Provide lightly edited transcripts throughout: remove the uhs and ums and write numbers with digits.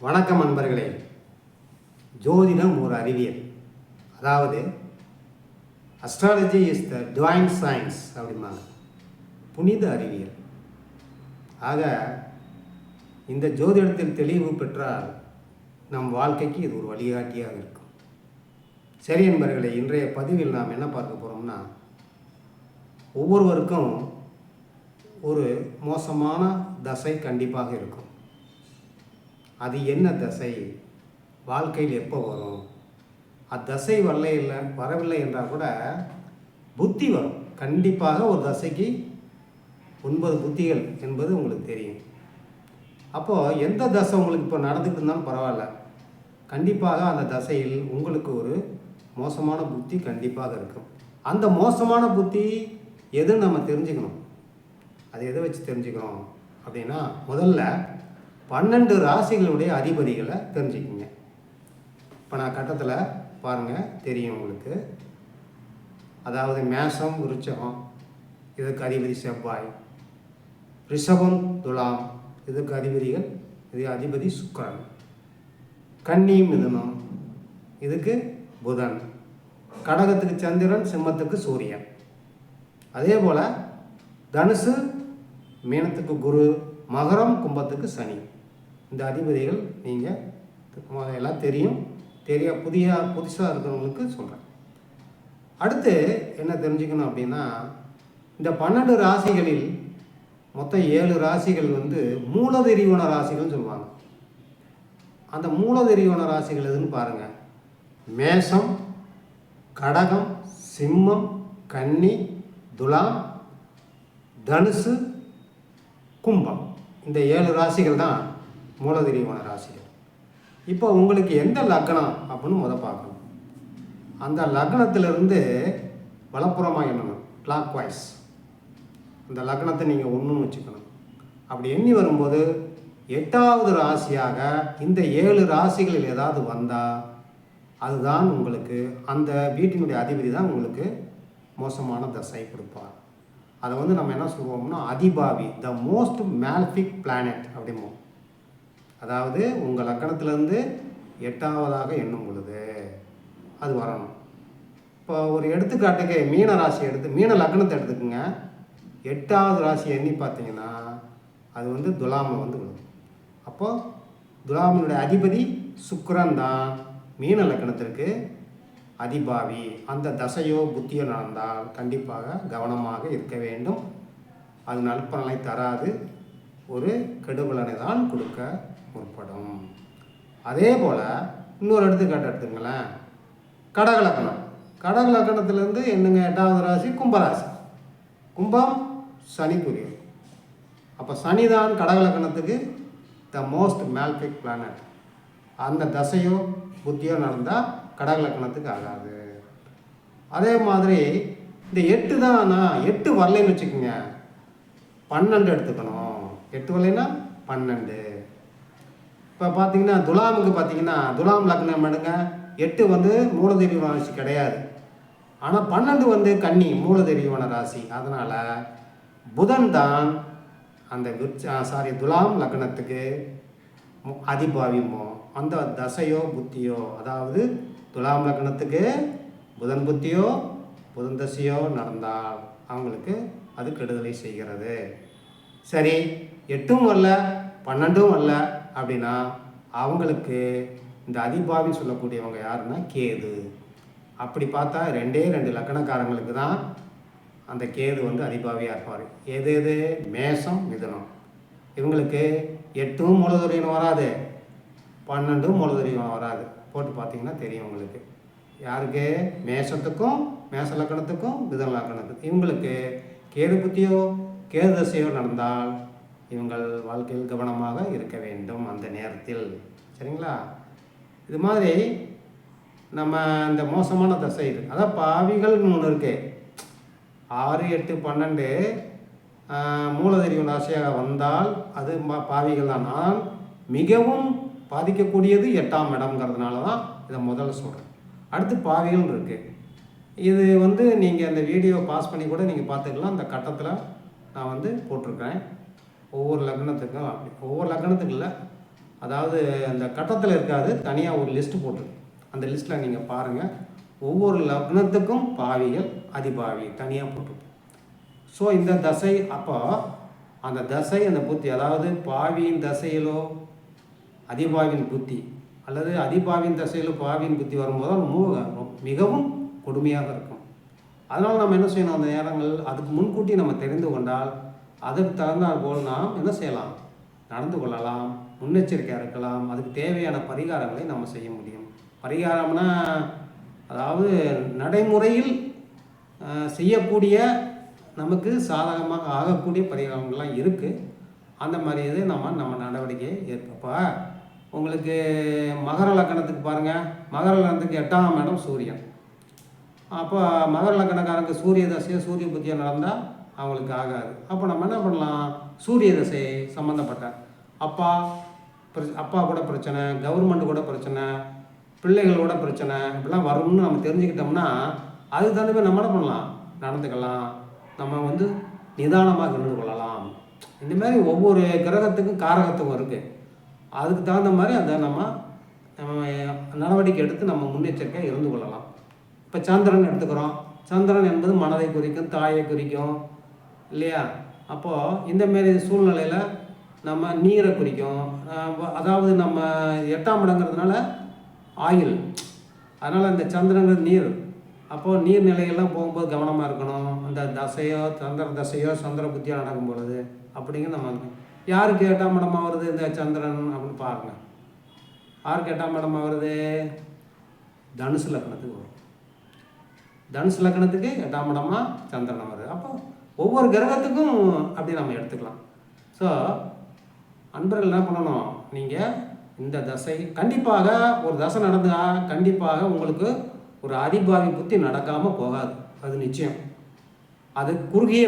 வணக்கம் நண்பர்களே. ஜோதிடம் ஒரு அறிவியல், அதாவது astrology is the divine science அப்படிம்பாங்க, புனித அறிவியல். ஆக இந்த ஜோதிடத்தில் தெளிவு பெற்றால் நம் வாழ்க்கைக்கு இது ஒரு வழிகாட்டியாக இருக்கும். சரி நண்பர்களே, இன்றைய பதிவில் நாம் என்ன பார்க்க போகிறோம்னா, ஒவ்வொருவருக்கும் ஒரு மோசமான தசை கண்டிப்பாக இருக்கும். அது என்ன தசை, வாழ்க்கையில் எப்போ வரும், அத்தசை வரவில்லை என்றால் கூட புத்தி வரும். கண்டிப்பாக ஒரு தசைக்கு 9 புத்திகள் என்பது உங்களுக்கு தெரியும். அப்போது எந்த தசை உங்களுக்கு இப்போ நடந்துக்கிட்டு இருந்தாலும் பரவாயில்ல, கண்டிப்பாக அந்த தசையில் உங்களுக்கு ஒரு மோசமான புத்தி கண்டிப்பாக இருக்கும். அந்த மோசமான புத்தி எதுன்னு நம்ம தெரிஞ்சுக்கணும். அது எதை வச்சு தெரிஞ்சுக்கணும் அப்படின்னா, முதல்ல 12 ராசிகளுடைய அதிபதிகளை தெரிஞ்சுக்கிங்க. இப்போ நான் கட்டத்தில் பாருங்கள், தெரியும் உங்களுக்கு. அதாவது மேஷம் விருச்சகம், இதுக்கு அதிபதி செவ்வாய். ரிஷபம் துலாம், இதுக்கு அதிபதி சுக்கிரன். கன்னி மிதுனம், இதுக்கு புதன். கடகத்துக்கு சந்திரன், சிம்மத்துக்கு சூரியன். அதே போல் தனுசு மீனத்துக்கு குரு, மகரம் கும்பத்துக்கு சனி. இந்த அதிபதிகள் நீங்கள் எல்லாம் தெரியும். புதுசாக இருக்கிறவங்களுக்கு சொல்கிறேன். அடுத்து என்ன தெரிஞ்சுக்கணும் அப்படின்னா, இந்த 12 ராசிகளில் மொத்தம் 7 ராசிகள் மூலதிரிவன ராசிகள்னு சொல்லுவாங்க. அந்த மூலதிரிவன ராசிகள் எதுன்னு பாருங்கள். மேஷம், கடகம், சிம்மம், கன்னி, துலாம், தனுசு, கும்பம். இந்த 7 ராசிகள் தான் மூலதிரிவன ராசிகள். இப்போ உங்களுக்கு எந்த லக்னம் அப்படின்னு பார்க்கணும். அந்த லக்னத்திலிருந்து வலப்புறமாக எண்ணணும், கிளாக் வைஸ். அந்த லக்னத்தை நீங்கள் ஒன்றுன்னு வச்சுக்கணும். அப்படி எண்ணி வரும்போது 8வது ராசியாக இந்த 7 ராசிகளில் ஏதாவது வந்தால் அதுதான் உங்களுக்கு, அந்த வீட்டினுடைய அதிபதி தான் உங்களுக்கு மோசமான தசை கொடுப்பார். அதை நம்ம என்ன சொல்லுவோம்னா, அதிபாவி, த மோஸ்ட் மேல்ஃபிக் பிளானட் அப்படிம்போம். அதாவது உங்கள் லக்கணத்திலேருந்து 8வதாக எண்ணும் பொழுது அது வரணும். இப்போ ஒரு எடுத்துக்காட்டுக்கு மீன ராசி மீன லக்னத்தை எடுத்துக்கோங்க. 8வது ராசி எண்ணி பார்த்தீங்கன்னா அது துலாமில் விழும். அப்போது துலாமினுடைய அதிபதி சுக்கிரன் தான் மீன லக்னத்திற்கு அதிபாவி. அந்த தசையோ புத்தியோ நடந்தால் கண்டிப்பாக கவனமாக இருக்க வேண்டும். அது நற்பலனை தராது, ஒரு கெடுபலனை தான் கொடுக்க முற்படும். அதே போல் இன்னொரு எடுத்துக்காட்டு எடுத்துங்களேன். கடகலக்கணம். கடகலக்கணத்திலேருந்து என்னங்க 8வது ராசி கும்பராசி. கும்பம் சனிக்குரியன். அப்போ சனி தான் கடகலக்கணத்துக்கு த மோஸ்ட் மேல்ஃபிக் பிளானட். அந்த தசையோ புத்தியோ நடந்தால் கடகலக்கணத்துக்கு ஆகாது. அதே மாதிரி இந்த 8 தான், 8 வரலைன்னு வச்சுக்கோங்க, 12 எடுத்துக்கணும். 8 வரலைன்னா 12. இப்போ பார்த்தீங்கன்னா துலாமுக்கு பார்த்தீங்கன்னா, துலாம் லக்னம் எடுங்க, 8 மூலதிரிவன ராசி கிடையாது. ஆனால் 12 கன்னி மூலதிரிவன ராசி. அதனால் புதன் தான் அந்த துலாம் லக்னத்துக்கு அதிபாவிமோ. அந்த தசையோ புத்தியோ, அதாவது துலாம் லக்னத்துக்கு புதன் புத்தியோ புதன் தசையோ நடந்தால் அவங்களுக்கு அது கெடுதலை செய்கிறது. சரி, 8ம் வரல 12ம் வரல அப்படின்னா அவங்களுக்கு இந்த அதிபாவின்னு சொல்லக்கூடியவங்க யாருன்னா கேது. அப்படி பார்த்தா 2 லக்கணக்காரங்களுக்கு தான் அந்த கேது அதிபாவியாக இருப்பார். எது மேஷம் மிதுனம். இவங்களுக்கு 8ம் மூலதொரியினம் வராது, 12ம் மூலதொரியினம் வராது. போட்டு பார்த்தீங்கன்னா தெரியும் உங்களுக்கு. யாருக்கு? மேஷத்துக்கும் மேஷ லக்கணத்துக்கும் மிதுன லக்கணத்துக்கும். இவங்களுக்கு கேது புத்தியோ கேது தசையோ நடந்தால் இவங்கள் வாழ்க்கையில் கவனமாக இருக்க வேண்டும் அந்த நேரத்தில். சரிங்களா? இது மாதிரி நம்ம இந்த மோசமான தசை இருக்குது. அதான் பாவிகள்னு ஒன்று இருக்குது. 6, 8, 12 மூலதிரிவன ராசியாக வந்தால் அது பாவிகள் தான். ஆனால் மிகவும் பாதிக்கக்கூடியது 8ஆம் இடம்ங்கிறதுனால தான் இதை முதல்ல சொல்கிறேன். அடுத்து பாவிகள் இருக்குது. இது நீங்கள் அந்த வீடியோ பாஸ் பண்ணி கூட நீங்கள் பார்த்துக்கலாம். அந்த கட்டத்தில் நான் போட்டிருக்கேன். ஒவ்வொரு லக்னத்துக்கும் அப்படி, ஒவ்வொரு லக்னத்துக்கு இல்லை, அதாவது அந்த கட்டத்தில் இருக்காது, தனியாக ஒரு லிஸ்ட்டு போட்டிருக்கு. அந்த லிஸ்ட்டில் நீங்கள் பாருங்கள், ஒவ்வொரு லக்னத்துக்கும் பாவிகள் அதிபாவி தனியாக போட்டிருக்கும். ஸோ இந்த தசை அப்போ அந்த தசை அந்த புத்தி, அதாவது பாவியின் தசையிலோ அதிபாவின் புத்தி அல்லது அதிபாவின் தசையிலோ பாவியின் புத்தி வரும்போது மிகவும் கொடுமையாக இருக்கும். அதனால் நம்ம என்ன செய்யணும், அந்த நேரங்கள் அதுக்கு முன்கூட்டி நம்ம தெரிந்து கொண்டால் அதற்கு தகுந்தால் போல் நாம் என்ன செய்யலாம், நடந்து கொள்ளலாம், முன்னெச்சரிக்கையாக இருக்கலாம். அதுக்கு தேவையான பரிகாரங்களை நம்ம செய்ய முடியும். பரிகாரம்னா அதாவது நடைமுறையில் செய்யக்கூடிய நமக்கு சாதகமாக ஆகக்கூடிய பரிகாரங்கள்லாம் இருக்குது. அந்த மாதிரி இது நம்ம நடவடிக்கை ஏற்பப்போ உங்களுக்கு மகர லக்கணத்துக்கு பாருங்கள், மகர லக்கணத்துக்கு 8ஆம் இடம் சூரியன். அப்போ மகர லக்கணக்காரங்க சூரிய தசையோ சூரிய புத்தியோ நடந்தால் அவங்களுக்கு ஆகாது. அப்போ நம்ம என்ன பண்ணலாம், சூரிய தசை சம்மந்தப்பட்ட அப்பா கூட பிரச்சனை, கவர்மெண்ட் கூட பிரச்சனை, பிள்ளைகளோட பிரச்சனை இப்படிலாம் வரும்னு நம்ம தெரிஞ்சுக்கிட்டோம்னா அதுக்கு தகுந்த மாதிரி நம்ம என்ன பண்ணலாம், நடந்துக்கலாம். நம்ம நிதானமாக இருந்து கொள்ளலாம். இந்தமாதிரி ஒவ்வொரு கிரகத்துக்கும் காரகத்துவம் இருக்குது. அதுக்கு தகுந்த மாதிரி அதை நம்ம நடவடிக்கை எடுத்து நம்ம முன்னெச்சரிக்கையாக இருந்து கொள்ளலாம். இப்போ சந்திரன் எடுத்துக்கிறோம். சந்திரன் என்பது மனதை குறிக்கும், தாயை குறிக்கும் இல்லையா? அப்போது இந்தமாரி சூழ்நிலையில் நம்ம நீரை குறிக்கும். அதாவது நம்ம 8ஆம் இடங்கிறதுனால ஆயில், அதனால் இந்த சந்திரங்கிறது நீர். அப்போது நீர்நிலையெல்லாம் போகும்போது கவனமாக இருக்கணும். அந்த தசையோ சந்திர புத்தியோ நடக்கும் பொழுது அப்படிங்கிற நம்ம யாருக்கு 8ஆம் இடமாக வருது இந்த சந்திரன் அப்படின்னு பாருங்க. யாருக்கு 8ஆம் இடமாக வருது, தனுசு லக்னத்துக்கு வரும். தனுசு லக்னத்துக்கு 8ஆம் இடமாக சந்திரன் வருது. அப்போ ஒவ்வொரு கிரகத்துக்கும் அப்படி நம்ம எடுத்துக்கலாம். ஸோ அன்பர்கள் என்ன பண்ணணும், நீங்கள் இந்த தசை கண்டிப்பாக ஒரு தசை நடந்தால் கண்டிப்பாக உங்களுக்கு ஒரு அதிபாவி புத்தி நடக்காமல் போகாது. அது நிச்சயம். அது குறுகிய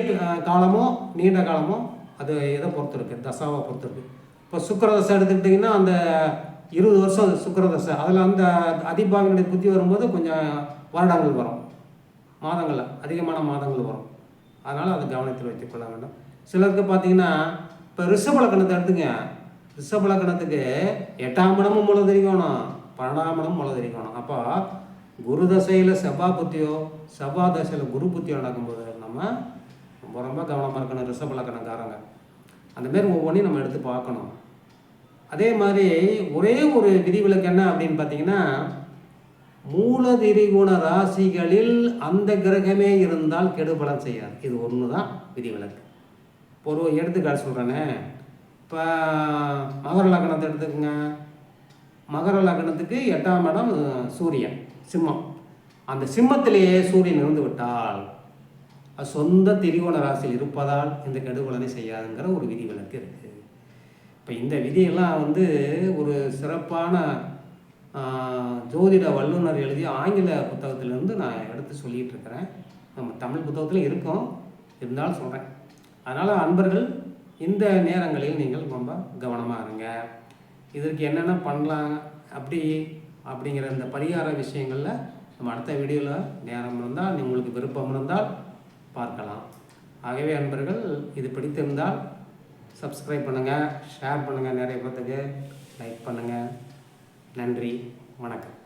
காலமோ நீண்ட காலமோ அது எதை பொறுத்து இருக்குது, தசாவை பொறுத்து இருக்குது. இப்போ சுக்கிர தசை எடுத்துக்கிட்டிங்கன்னா அந்த 20 வருஷம் சுக்கிர தசை, அதில் அந்த அதிபாவினுடைய புத்தி வரும்போது கொஞ்சம் வருடங்கள் வரும், மாதங்கள் அதிகமான மாதங்கள் வரும். அதனால் அதை கவனத்தில் வைத்துக் கொள்ள வேண்டும். சிலருக்கு பார்த்தீங்கன்னா இப்போ ரிஷப லக்னத்தை எடுத்துங்க. ரிஷப லக்னத்துக்கு 8ஆம் இடமும் மூல தெரிவிக்கணும், 12ஆம் இடமும் மூல தெரிவிக்கணும். அப்போ குரு தசையில் செவ்வாய் புத்தியோ செவ்வாய் தசையில் குரு புத்தியோ நடக்கும்போது நம்ம ரொம்ப கவனமாக இருக்கணும். ரிஷப லக்னக்காரங்க அந்தமாரி ஒவ்வொன்றையும் நம்ம எடுத்து பார்க்கணும். அதே மாதிரி ஒரே ஒரு விதிவிலக்கு என்ன அப்படின்னு பார்த்தீங்கன்னா, மூல திரிகுண ராசிகளில் அந்த கிரகமே இருந்தால் கெடுபலம் செய்யாது. இது ஒன்று தான் விதிவிலக்கு. ஒரு எடுத்துக்காட்டு சொல்கிறேனே, இப்போ மகர லக்னத்தை எடுத்துக்கோங்க. மகர லக்னத்துக்கு 8ஆம் இடம் சூரியன் சிம்மம். அந்த சிம்மத்திலேயே சூரியன் இருந்து விட்டால் அது சொந்த திரிகோண ராசியில் இருப்பதால் இந்த கெடுபலனை செய்யாதுங்கிற ஒரு விதிவிலக்கு இருக்குது. இப்போ இந்த விதியெல்லாம் ஒரு சிறப்பான ஜோதிட வல்லுநர் எழுதிய ஆங்கில புத்தகத்திலேருந்து நான் எடுத்து சொல்லிகிட்டு இருக்கிறேன். நம்ம தமிழ் புத்தகத்தில் இருக்கும், இருந்தாலும் சொல்கிறேன். அதனால் அன்பர்கள் இந்த நேரங்களில் நீங்கள் ரொம்ப கவனமாக இருங்க. இதற்கு என்னென்ன பண்ணலாம் அப்படிங்கிற இந்த பரிகார விஷயங்களில் நம்ம அடுத்த வீடியோவில் நேரம் இருந்தால் உங்களுக்கு விருப்பம் இருந்தால் பார்க்கலாம். ஆகவே அன்பர்கள் இது பிடித்திருந்தால் சப்ஸ்கிரைப் பண்ணுங்கள், ஷேர் பண்ணுங்கள், நிறைய பேர்த்துக்கு லைக் பண்ணுங்கள். நன்றி, வணக்கம்.